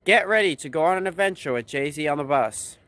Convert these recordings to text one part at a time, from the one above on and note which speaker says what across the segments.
Speaker 1: Get ready to go on an adventure with Jay-Z on the bus.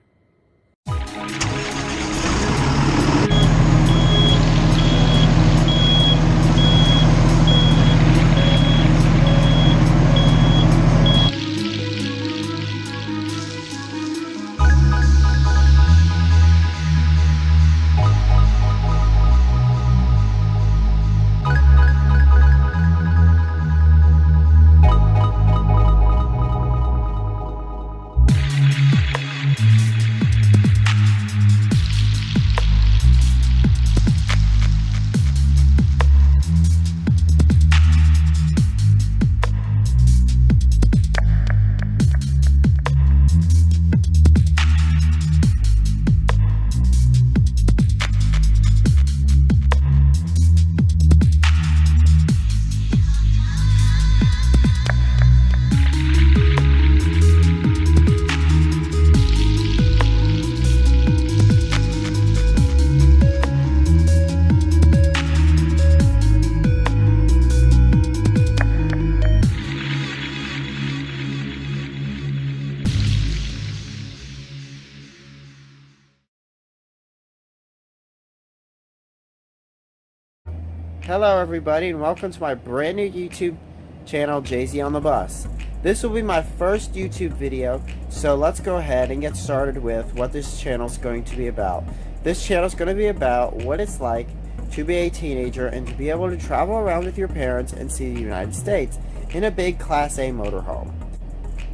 Speaker 1: Hello everybody and welcome to my brand new YouTube channel, Jay-Z on the Bus. This will be my first YouTube video, so let's go ahead and get started with what this channel is going to be about. This channel is going to be about what it's like to be a teenager and to be able to travel around with your parents and see the United States in a big Class A motorhome.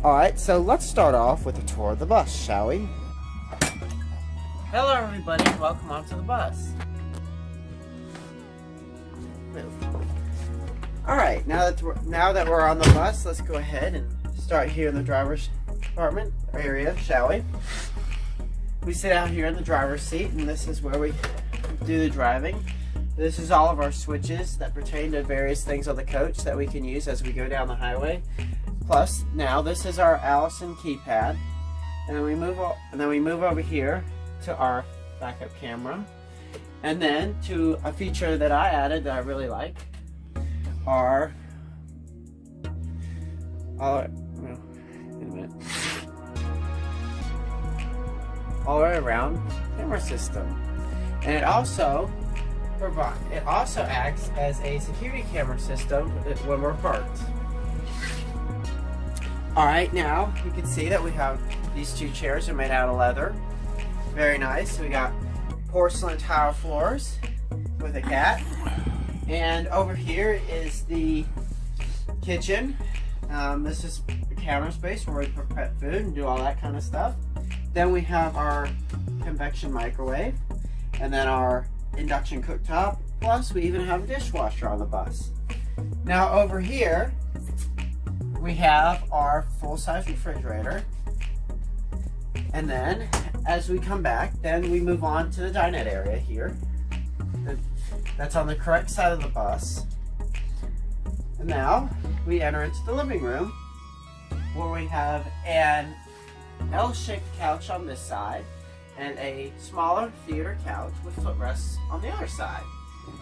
Speaker 1: Alright, so let's start off with a tour of the bus, shall we? Hello everybody and welcome onto the bus. Alright, now that we're on the bus, let's go ahead and start here in the driver's compartment area, shall we? We sit out here in the driver's seat, and this is where we do the driving. This is all of our switches that pertain to various things on the coach that we can use as we go down the highway. Plus, now this is our Allison keypad, and then we move over here to our backup camera, and then to a feature that I added that I really like. All the way around camera system, and it also acts as a security camera system when we're parked. All right, now you can see that we have these two chairs are made out of leather, very nice. We got porcelain tile floors with a cat. And over here is the kitchen. This is the counter space where we prep food and do all that kind of stuff. Then we have our convection microwave, and then our induction cooktop. Plus, we even have a dishwasher on the bus. Now over here, we have our full-size refrigerator. And then, as we come back, then we move on to the dinette area here. That's on the correct side of the bus. And now we enter into the living room, where we have an L-shaped couch on this side and a smaller theater couch with footrests on the other side.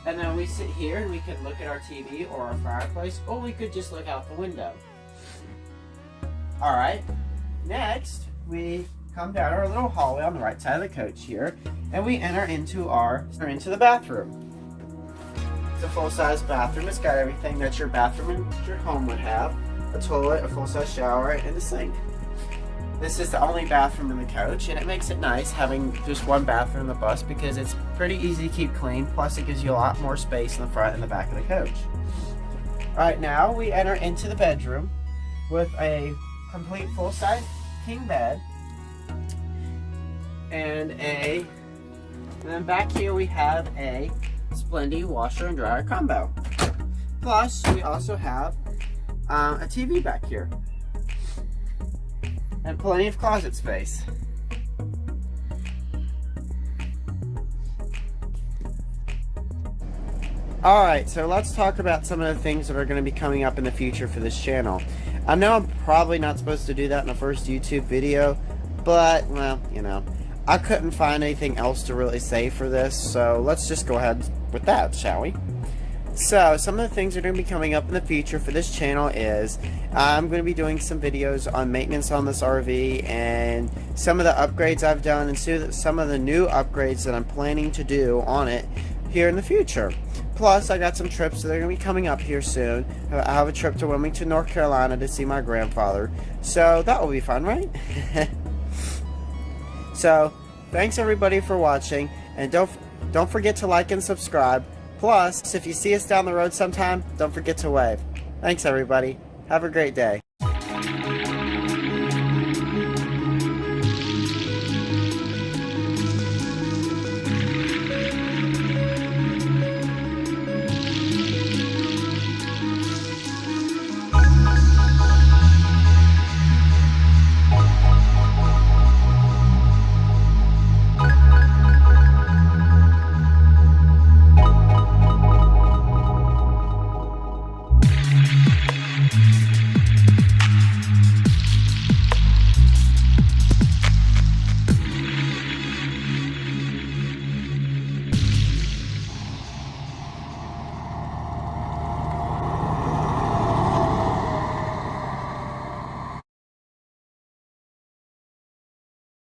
Speaker 1: And then we sit here and we can look at our TV or our fireplace, or we could just look out the window. Alright, next we come down our little hallway on the right side of the coach here, and we enter into the bathroom. It's a full-size bathroom. It's got everything that your bathroom in your home would have: a toilet, a full-size shower, and a sink. This is the only bathroom in the coach, and it makes it nice having just one bathroom in the bus because it's pretty easy to keep clean. Plus, it gives you a lot more space in the front and the back of the coach. Alright, now we enter into the bedroom with a complete full-size king bed, and then back here we have a Splendide washer and dryer combo. Plus, we also have a TV back here and plenty of closet space. Alright, so let's talk about some of the things that are going to be coming up in the future for this channel. I know I'm probably not supposed to do that in the first YouTube video, but, well, you know, I couldn't find anything else to really say for this, so let's just go ahead with that, shall we? So, some of the things that are going to be coming up in the future for this channel is I'm going to be doing some videos on maintenance on this RV and some of the upgrades I've done and some of the new upgrades that I'm planning to do on it here in the future. Plus, I got some trips that are going to be coming up here soon. I have a trip to Wilmington, North Carolina to see my grandfather. So, that will be fun, right? So, thanks everybody for watching, and don't forget to like and subscribe. Plus, if you see us down the road sometime, don't forget to wave. Thanks everybody. Have a great day.